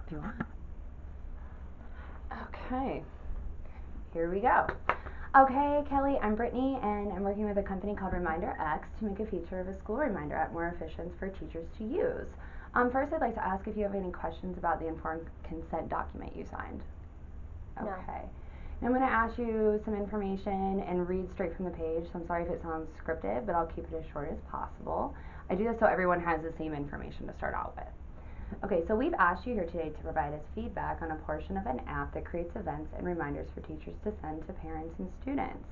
if you want. Okay, here we go. Okay, Kelly, I'm Brittany, and I'm working with a company called Reminder X to make a feature of a school reminder app more efficient for teachers to use. First, I'd like to ask if you have any questions about the informed consent document you signed. No. Okay. And I'm going to ask you some information and read straight from the page, so I'm sorry if it sounds scripted, but I'll keep it as short as possible. I do this so everyone has the same information to start out with. Okay, so we've asked you here today to provide us feedback on a portion of an app that creates events and reminders for teachers to send to parents and students.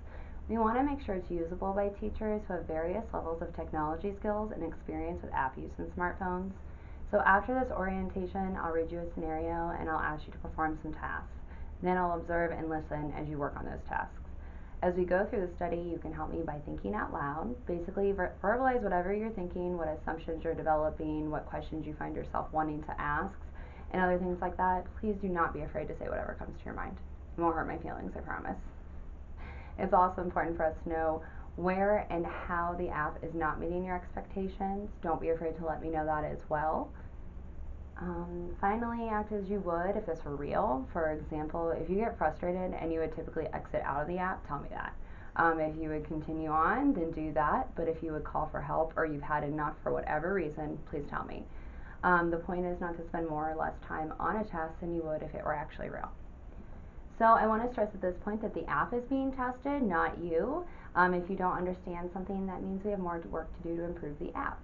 We want to make sure it's usable by teachers who have various levels of technology skills and experience with app use in smartphones. So after this orientation, I'll read you a scenario and I'll ask you to perform some tasks. Then I'll observe and listen as you work on those tasks. As we go through the study, you can help me by thinking out loud. Basically, verbalize whatever you're thinking, what assumptions you're developing, what questions you find yourself wanting to ask, and other things like that. Please do not be afraid to say whatever comes to your mind. It won't hurt my feelings, I promise. It's also important for us to know where and how the app is not meeting your expectations. Don't be afraid to let me know that as well. Finally, act as you would if this were real. For example, if you get frustrated and you would typically exit out of the app, tell me that. If you would continue on, then do that. But if you would call for help or you've had enough for whatever reason, please tell me. The point is not to spend more or less time on a task than you would if it were actually real. So I want to stress at this point that the app is being tested, not you. If you don't understand something, that means we have more work to do to improve the app.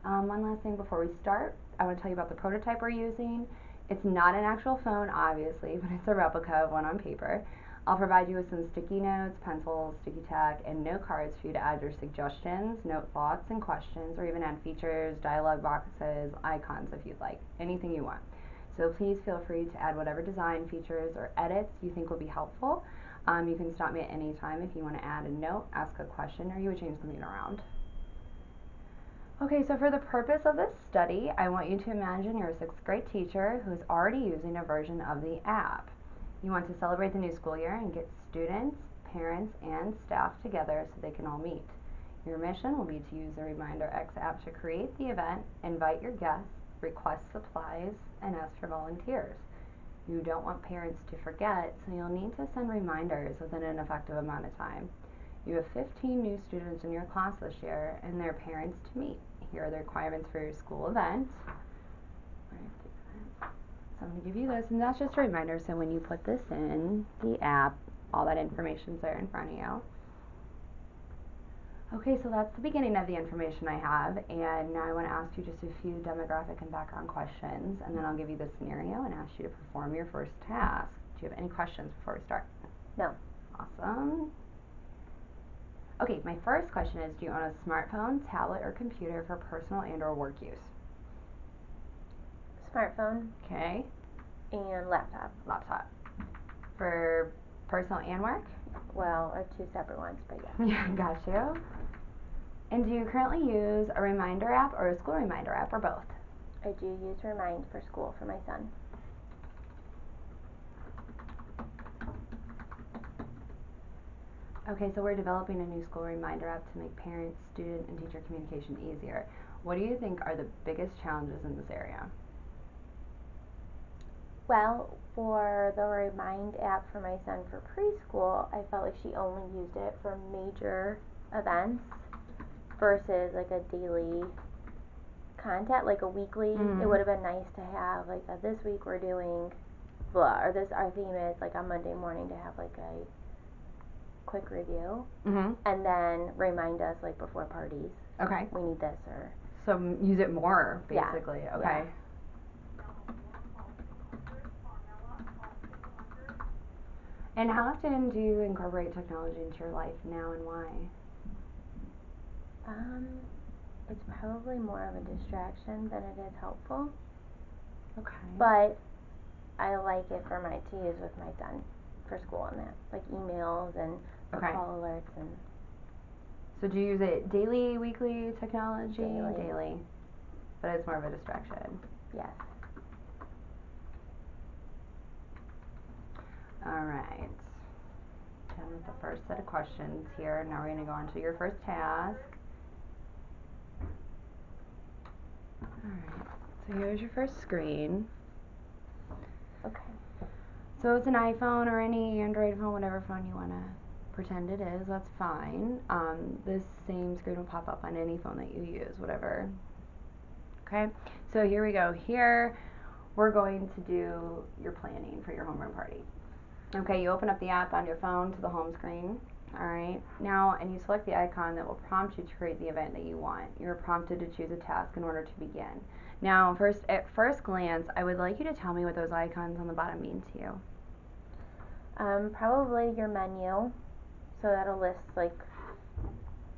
One last thing before we start, I want to tell you about the prototype we're using. It's not an actual phone, obviously, but it's a replica of one on paper. I'll provide you with some sticky notes, pencils, sticky tack, and note cards for you to add your suggestions, note thoughts and questions, or even add features, dialog boxes, icons if you'd like, anything you want. So please feel free to add whatever design features or edits you think will be helpful. You can stop me at any time if you want to add a note, ask a question, or you would change something around. Okay, so for the purpose of this study, I want you to imagine you're a sixth grade teacher who's already using a version of the app. You want to celebrate the new school year and get students, parents, and staff together so they can all meet. Your mission will be to use the Reminder X app to create the event, invite your guests, request supplies, and ask for volunteers. You don't want parents to forget, so you'll need to send reminders within an effective amount of time. You have 15 new students in your class this year and their parents to meet. Here are the requirements for your school event. So I'm going to give you this, and that's just a reminder, so when you put this in the app, all that information's there in front of you. Okay, so that's the beginning of the information I have, and now I want to ask you just a few demographic and background questions, and then I'll give you the scenario and ask you to perform your first task. Do you have any questions before we start? No. Awesome. Okay, my first question is, do you own a smartphone, tablet, or computer for personal and or work use? Smartphone Okay, and laptop. laptop. For personal and work? Well, or two separate ones, but yeah. Yeah, got you. And do you currently use a reminder app or a school reminder app, or both? I do use Remind for school for my son. Okay, so we're developing a new school reminder app to make parent, student, and teacher communication easier. What do you think are the biggest challenges in this area? Well, for the Remind app for my son for preschool, I felt like she only used it for major events versus like a daily content, like a weekly. Mhm. It would have been nice to have like this week we're doing blah, or this our theme is like on Monday morning to have like a quick review, Mhm. and then remind us like before parties. Okay. We need this or. So use it more, Yeah. basically. Yeah. Okay. And how often do you incorporate technology into your life now, and why? Um, it's probably more of a distraction than it is helpful, Okay. but I like it for my to use with my son for school and that, like emails and Okay. call alerts and. So do you use it daily, weekly technology? Daily. Daily. But it's more of a distraction. Yes. All right. Done with the first set of questions here. Now we're going to go on to your first task. All right. So here's your first screen. Okay. So it's an iPhone or any Android phone, whatever phone you want to pretend it is, that's fine. This same screen will pop up on any phone that you use, whatever. Okay, so here we go. Here we're going to do your planning for your homeroom party. Okay, you open up the app on your phone to the home screen. All right, now, and you select the icon that will prompt you to create the event that you want. You're prompted to choose a task in order to begin. Now, at first glance, I would like you to tell me what those icons on the bottom mean to you. Probably your menu. So that'll list, like,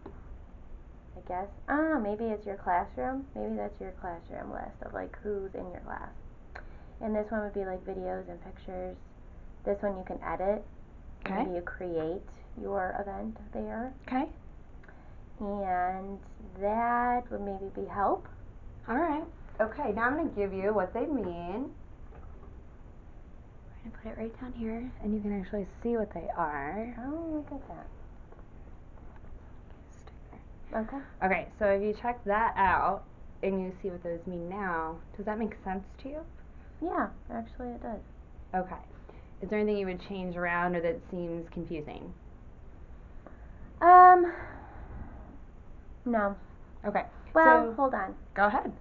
I guess, I don't know, maybe it's your classroom. Maybe that's your classroom list of, like, who's in your class. And this one would be, like, videos and pictures. This one you can edit. Okay. Maybe you create your event there. Okay. And that would maybe be help. All right. Okay, now I'm going to give you what they mean. We're going to put it right down here, and you can actually see what they are. Oh, look at that. Okay. Okay, so if you check that out, and you see what those mean now, does that make sense to you? Yeah, actually it does. Okay. Is there anything you would change around or that seems confusing? No. Okay. Well, so hold on. Go ahead.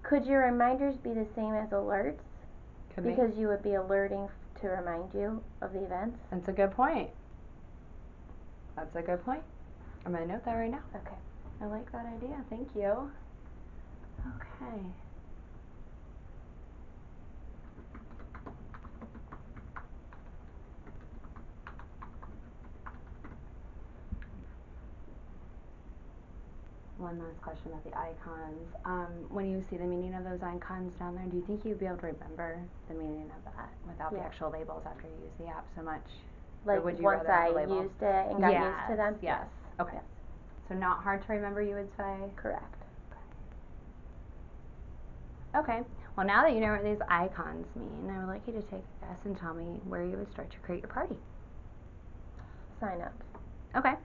Could your reminders be the same as alerts? Could be. Because you would be alerting to remind you of the events? That's a good point. That's a good point. I'm going to note that right now. Okay. I like that idea. Thank you. Okay. One last question about the icons. When you see the meaning of those icons down there, do you think you'd be able to remember the meaning of that without the Yeah. actual labels after you use the app so much? Like, would you once rather have I the labels? used it and got used to them? Yes. Okay. Yes. So not hard to remember, you would say? Correct. Okay. Well, now that you know what these icons mean, I would like you to take a guess and tell me where you would start to create your party. Sign up. Okay.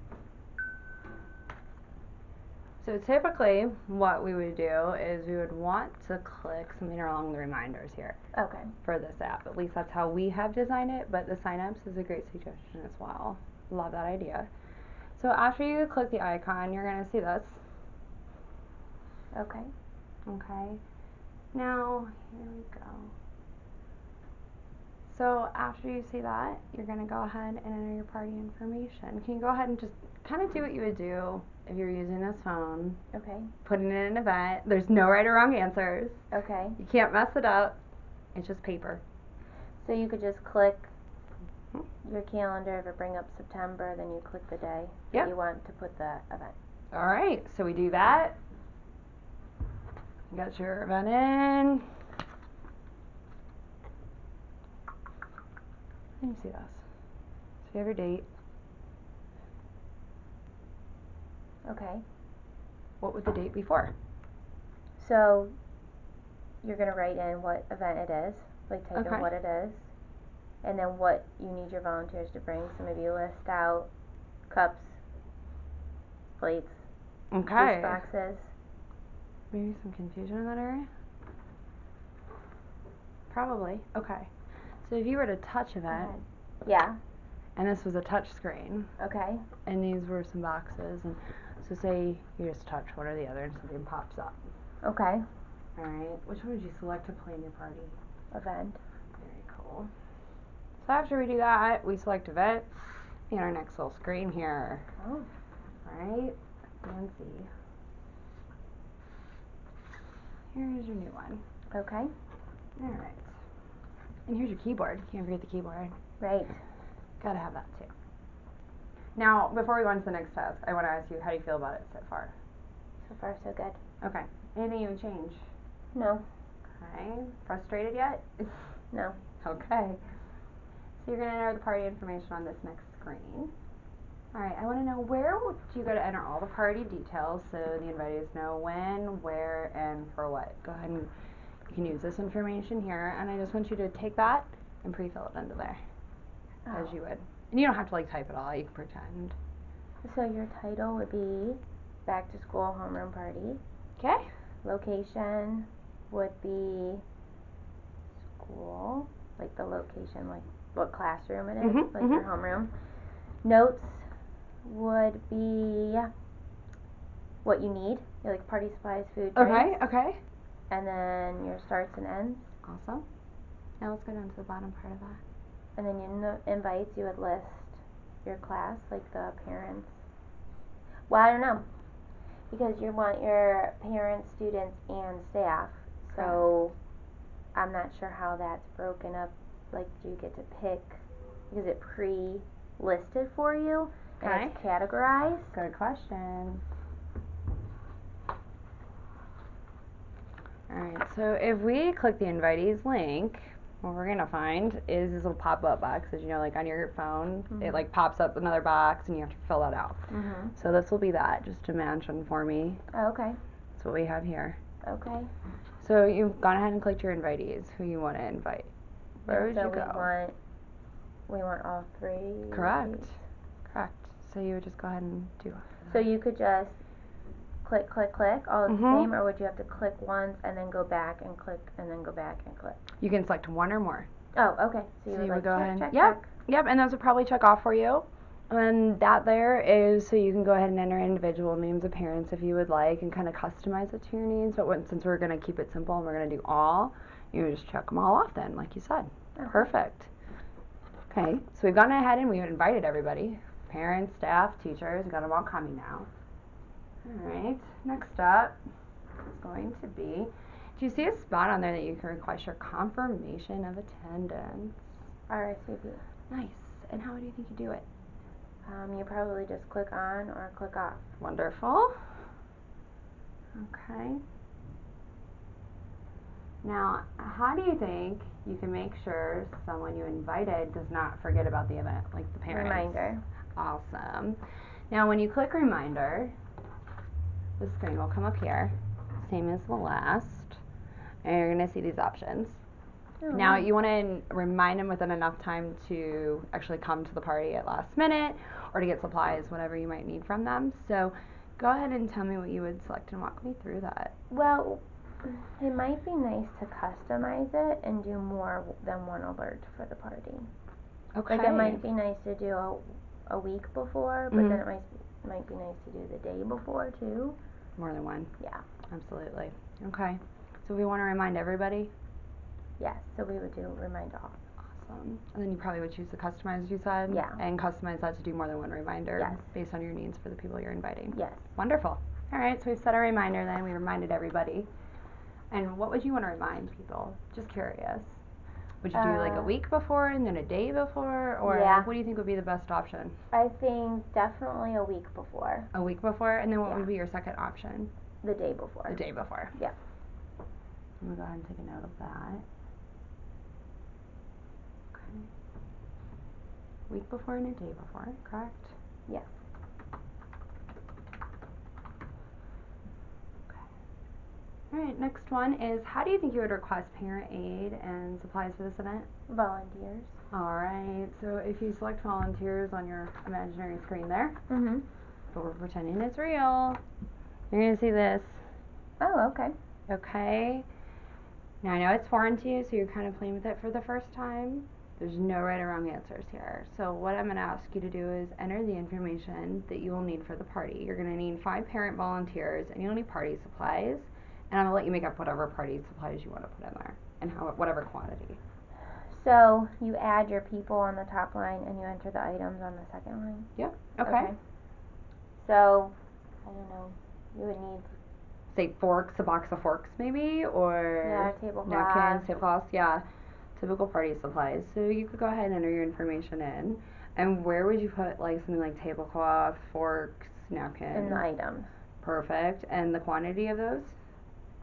So typically what we would do is we would want to click something along the reminders here Okay. for this app. At least that's how we have designed it, but the signups is a great suggestion as well. Love that idea. So after you click the icon, you're going to see this. Okay. Okay. Now, here we go. So after you see that, you're going to go ahead and enter your party information. Can you go ahead and just kind of do what you would do if you're using this phone? Okay. Putting in an event. There's no right or wrong answers. Okay. You can't mess it up. It's just paper. So you could just click your calendar, if it bring up September, then you click the day that you want to put the event. All right, so we do that. You got your event in. Let me see this. So you have your date. Okay. What would the date be for? So you're going to write in what event it is, like type Okay. in what it is, and then what you need your volunteers to bring. So maybe you list out cups, plates, Okay. juice boxes. Maybe some confusion in that area? Probably. Okay. So if you were to touch event, Yeah. and this was a touch screen, Okay. and these were some boxes, and so say you just touch one or the other and something pops up. Okay. All right. Which one would you select to plan your party? Event. Very cool. So after we do that, we select event in our next little screen here. Oh. Right? Fancy. Here's your new one. Okay. All right. And here's your keyboard. Can't forget the keyboard. Right. Gotta have that too. Now, before we go on to the next task, I want to ask you, how do you feel about it so far? So far, so good. Okay. Anything you would change? No. Okay. Frustrated yet? No. Okay. So you're going to enter the party information on this next screen. All right. I want to know, where do you go to enter all the party details so the invitees know when, where, and for what? Go ahead and you can use this information here, and I just want you to take that and pre-fill it into there, as you would. And you don't have to like type it all. You can pretend. So your title would be Back to School Homeroom Party. Okay. Location would be and like what classroom it is, Mhm, like your homeroom. Notes would be what you need, like party supplies, food, drinks. Okay, okay. And then your starts and ends. Awesome. Now let's go down to the bottom part of that. And then your invites, you would list your class, like the parents. Well, I don't know, because you want your parents, students, and staff. So I'm not sure how that's broken up. Like, do you get to pick? Is it pre-listed for you and it's categorized? Good question. Alright, so if we click the invitees link, what we're gonna find is this little pop-up box, as you know, like on your phone, it like pops up another box and you have to fill that out. So this will be that, just imagine for me. Oh, okay. That's what we have here. Okay. So you've gone ahead and clicked your invitees, who you want to invite. Where would so you go? We want all three. Correct. Correct. So you would just go ahead and do it. So you could just click, click, click, all the same, or would you have to click once and then go back and click and then go back and click? You can select one or more. Oh, okay. So you would go check, ahead. check, Yep. check. Yep, and those will probably check off for you. And that there is so you can go ahead and enter individual names of parents if you would like and kind of customize it to your needs. But since we're going to keep it simple and we're going to do all, you just check them all off then, like you said. Okay. Perfect. Okay, so we've gone ahead and we've invited everybody. Parents, staff, teachers, we've got them all coming now. Alright, next up is going to be, do you see a spot on there that you can request your confirmation of attendance? RSVP. Nice. And how do you think you do it? You probably just click on or click off. Wonderful. Okay. Now, how do you think you can make sure someone you invited does not forget about the event, like the parents? Reminder. Awesome. Now, when you click reminder, the screen will come up here, same as the last, and you're going to see these options. Now, you want to remind them within enough time to actually come to the party at last minute or to get supplies, whatever you might need from them. So go ahead and tell me what you would select and walk me through that. Well, it might be nice to customize it and do more than one alert for the party. Okay. Like, it might be nice to do a week before, but then it might be nice to do the day before, too. More than one. Yeah. Absolutely. Okay. So we want to remind everybody? Yes, so we would do remind all. Awesome. And then you probably would choose the customize, you said? Yeah. And customize that to do more than one reminder? Yes. Based on your needs for the people you're inviting? Yes. Wonderful. All right, so we've set a reminder then. We reminded everybody. And what would you want to remind people? Just curious. Would you do like a week before and then a day before? Or what do you think would be the best option? I think definitely a week before. A week before? And then what would be your second option? The day before. The day before. Yeah. I'm going to go ahead and take a note of that. Okay. Week before and a day before, correct? Yes. Alright, next one is, how do you think you would request parent aid and supplies for this event? Volunteers. Alright, so if you select volunteers on your imaginary screen there, but we're pretending it's real, you're going to see this. Oh, okay. Okay. Now I know it's foreign to you, so you're kind of playing with it for the first time. There's no right or wrong answers here. So what I'm going to ask you to do is enter the information that you will need for the party. You're going to need 5 parent volunteers, and you'll need party supplies. And I'm going to let you make up whatever party supplies you want to put in there, and whatever quantity. So you add your people on the top line, and you enter the items on the second line? Yep. Okay. So, I don't know, you would need... Say forks, a box of forks maybe, or tablecloths. Napkins, tablecloths, yeah. Typical party supplies. So you could go ahead and enter your information in. And where would you put like something like tablecloth, forks, napkins? In the items. Perfect. And the quantity of those?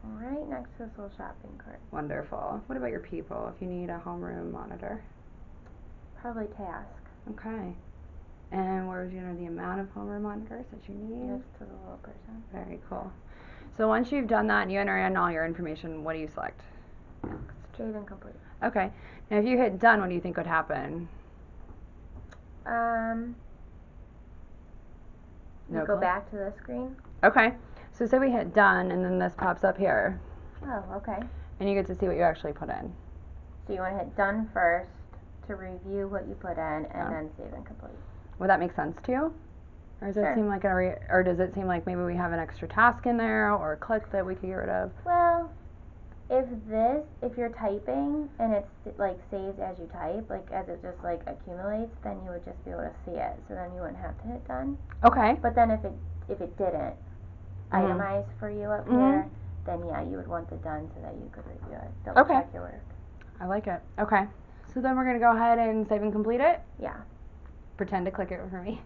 Right next to this little shopping cart. Wonderful. What about your people, if you need a homeroom monitor? Probably task. Okay. And where would you enter the amount of homeroom monitors that you need? Next to the little person. Very cool. So once you've done that and you enter in all your information, what do you select? Save and complete. Okay. Now if you hit done, what do you think would happen? You go back to the screen. Okay. So say we hit done and then this pops up here. Oh, okay. And you get to see what you actually put in. So you want to hit done first to review what you put in and then save and complete. Would that make sense to you? Or does it seem like or does it seem like maybe we have an extra task in there or a click that we could get rid of? Well, if you're typing and it's like saves as you type, like as it just like accumulates, then you would just be able to see it. So then you wouldn't have to hit done. Okay. But then if it didn't itemize for you up here, then yeah, you would want the done so that you could review it. Double check your work. I like it. Okay. So then we're gonna go ahead and save and complete it? Yeah. Pretend to click it for me.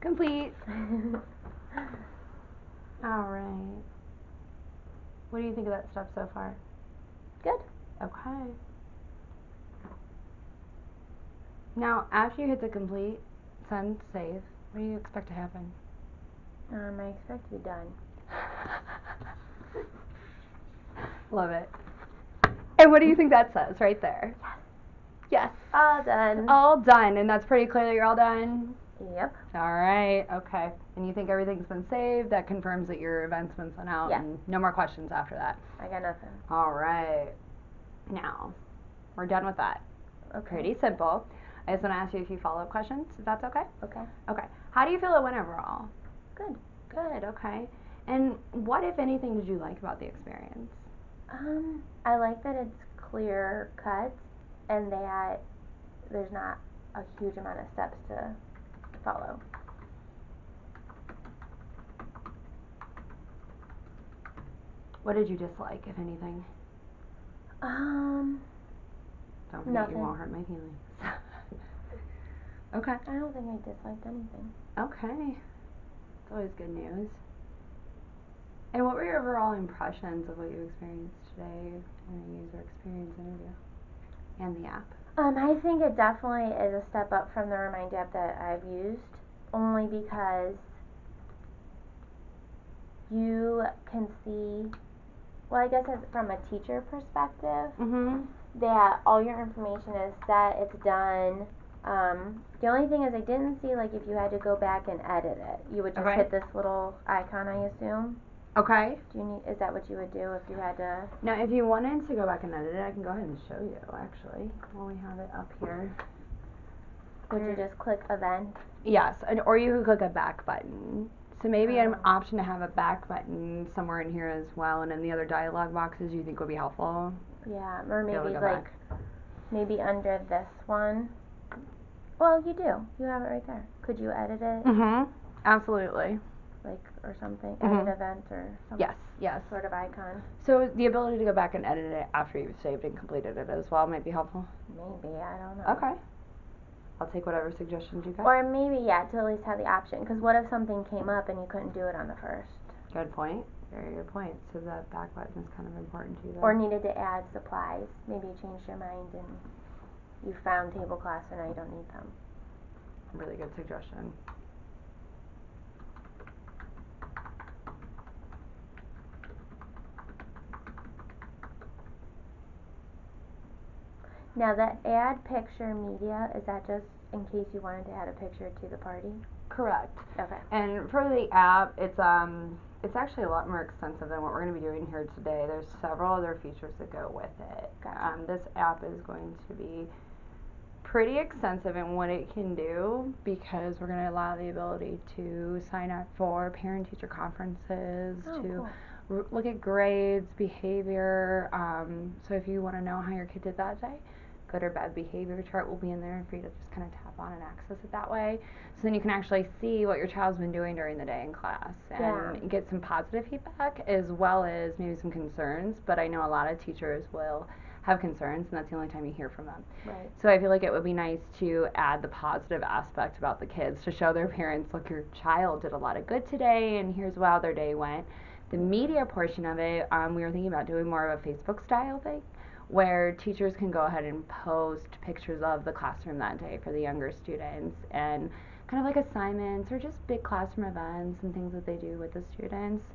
Complete. Alright. What do you think of that stuff so far? Good. Okay. Now, after you hit the complete, send, save, what do you expect to happen? I expect to be done. Love it. And what do you think that says right there? Yes. All done. All done. And that's pretty clear that you're all done? Yep. Alright, okay. And you think everything's been saved? That confirms that your event's been sent out? Yeah. And no more questions after that? I got nothing. Alright. Now, we're done with that. Okay. Pretty simple. I just want to ask you a few follow-up questions, if that's okay? Okay. Okay. How do you feel it went overall? Good. Good, okay. And what, if anything, did you like about the experience? I like that it's clear cut and that there's not a huge amount of steps to follow. What did you dislike, if anything? Don't forget nothing. You won't hurt my feelings. Okay. I don't think I disliked anything. Okay. It's always good news. And what were your overall impressions of what you experienced today in a user experience interview and the app? I think it definitely is a step up from the Remind app that I've used, only because you can see, well, I guess it's from a teacher perspective, that all your information is set, it's done. The only thing is I didn't see like if you had to go back and edit it. You would just hit this little icon, I assume. Okay. Is that what you would do if you had to? Now, if you wanted to go back and edit it, I can go ahead and show you, actually, while we have it up here. Would you just click event? Yes, or you could click a back button. So maybe an option to have a back button somewhere in here as well, and in the other dialog boxes you think would be helpful. Yeah, or maybe like, maybe under this one. Well, you do. You have it right there. Could you edit it? Absolutely. Like, or something, edit event or something. Yes. Sort of icon. So the ability to go back and edit it after you've saved and completed it as well might be helpful? Maybe, I don't know. Okay. I'll take whatever suggestions you got. Or maybe, yeah, to at least have the option, because what if something came up and you couldn't do it on the first? Good point. Very good point. So that back button is kind of important to you. Or needed to add supplies. Maybe you changed your mind and you found tablecloths and now you don't need them. Really good suggestion. Now the add picture media, is that just in case you wanted to add a picture to the party? Correct. Okay. And for the app, it's actually a lot more extensive than what we're going to be doing here today. There's several other features that go with it. Gotcha. This app is going to be pretty extensive in what it can do, because we're going to allow the ability to sign up for parent-teacher conferences, look at grades, behavior. So if you want to know how your kid did that day, good or bad behavior chart will be in there for you to just kind of tap on and access it that way. So then you can actually see what your child's been doing during the day in class and get some positive feedback as well as maybe some concerns. But I know a lot of teachers will have concerns, and that's the only time you hear from them. Right. So I feel like it would be nice to add the positive aspect about the kids to show their parents, look, your child did a lot of good today, and here's how their day went. The media portion of it, we were thinking about doing more of a Facebook style thing, where teachers can go ahead and post pictures of the classroom that day for the younger students, and kind of like assignments or just big classroom events and things that they do with the students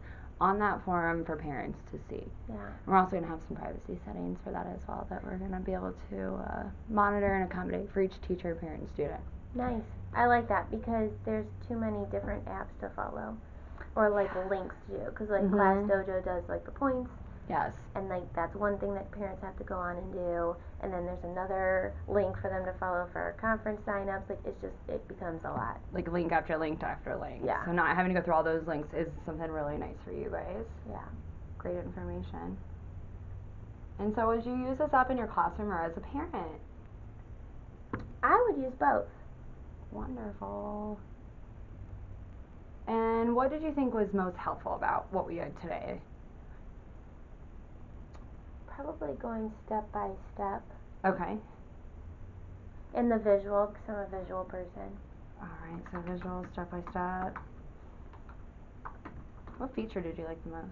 on that forum for parents to see. Yeah. We're also going to have some privacy settings for that as well that we're going to be able to monitor and accommodate for each teacher, parent, and student. Nice. I like that because there's too many different apps to follow, or like links to do, because like Class Dojo does like the points, Yes. And like that's one thing that parents have to go on and do, and then there's another link for them to follow for conference signups. Like it becomes a lot. Like link after link after link. Yeah. So not having to go through all those links is something really nice for you guys. Yeah. Great information. And so would you use this app in your classroom or as a parent? I would use both. Wonderful. And what did you think was most helpful about what we did today? Probably going step by step. Okay. And the visual, because I'm a visual person. Alright, so visual, step by step. What feature did you like the most?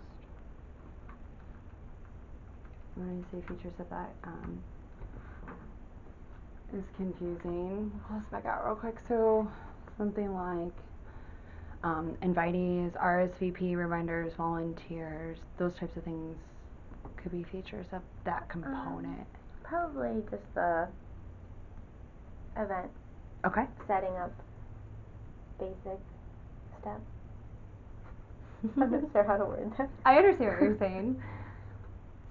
When you say features of that is confusing. Let's back out real quick. So something like invitees, RSVP reminders, volunteers, those types of things could be features of that component. Probably just the event. Okay. Setting up basic steps. I'm not sure how to word that. I understand what you're saying.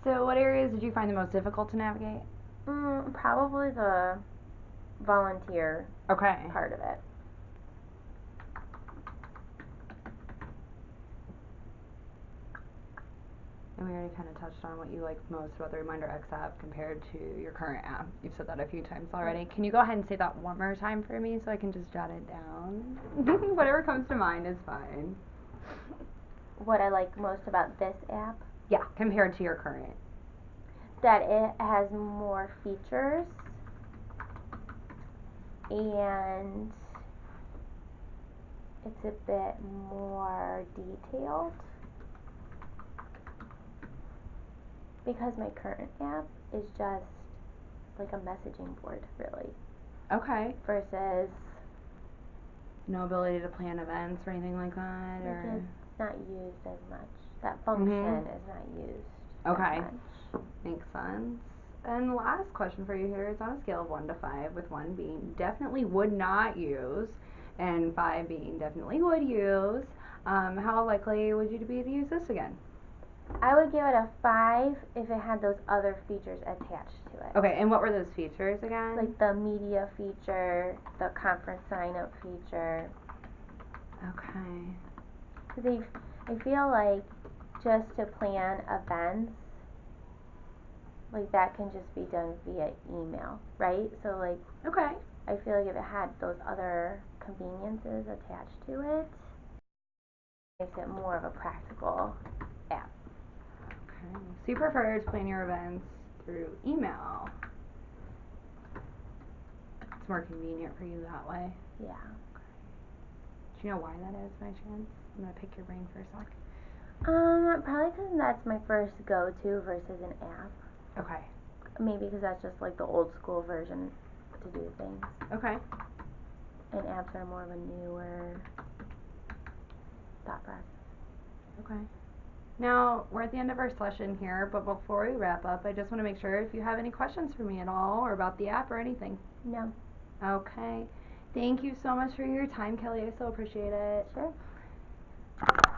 So what areas did you find the most difficult to navigate? Probably the volunteer part of it. And we already kind of touched on what you liked most about the Reminder X app compared to your current app. You've said that a few times already. Can you go ahead and say that one more time for me so I can just jot it down? Whatever comes to mind is fine. What I like most about this app? Yeah, compared to your current. That it has more features and it's a bit more detailed. Because my current app is just like a messaging board, really. Okay. Versus no ability to plan events or anything like that, or it's not used as much. That function is not used as much. Makes sense. And last question for you here is on a scale of 1 to 5, with 1 being definitely would not use and 5 being definitely would use, how likely would you be to use this again? I would give it a 5 if it had those other features attached to it. Okay, and what were those features again? Like the media feature, the conference sign up feature. Okay. Because I feel like just to plan events, like that can just be done via email, right? So like, okay. I feel like if it had those other conveniences attached to it, makes it more of a practical app. Okay. So you prefer to plan your events through email? It's more convenient for you that way? Yeah. Do you know why that is by chance? I'm going to pick your brain for a sec. Probably because that's my first go-to versus an app. Okay. Maybe because that's just like the old school version to do things. Okay. And apps are more of a newer thought process. Okay. Now, we're at the end of our session here, but before we wrap up, I just want to make sure if you have any questions for me at all or about the app or anything. No. Okay. Thank you so much for your time, Kelly. I so appreciate it. Sure.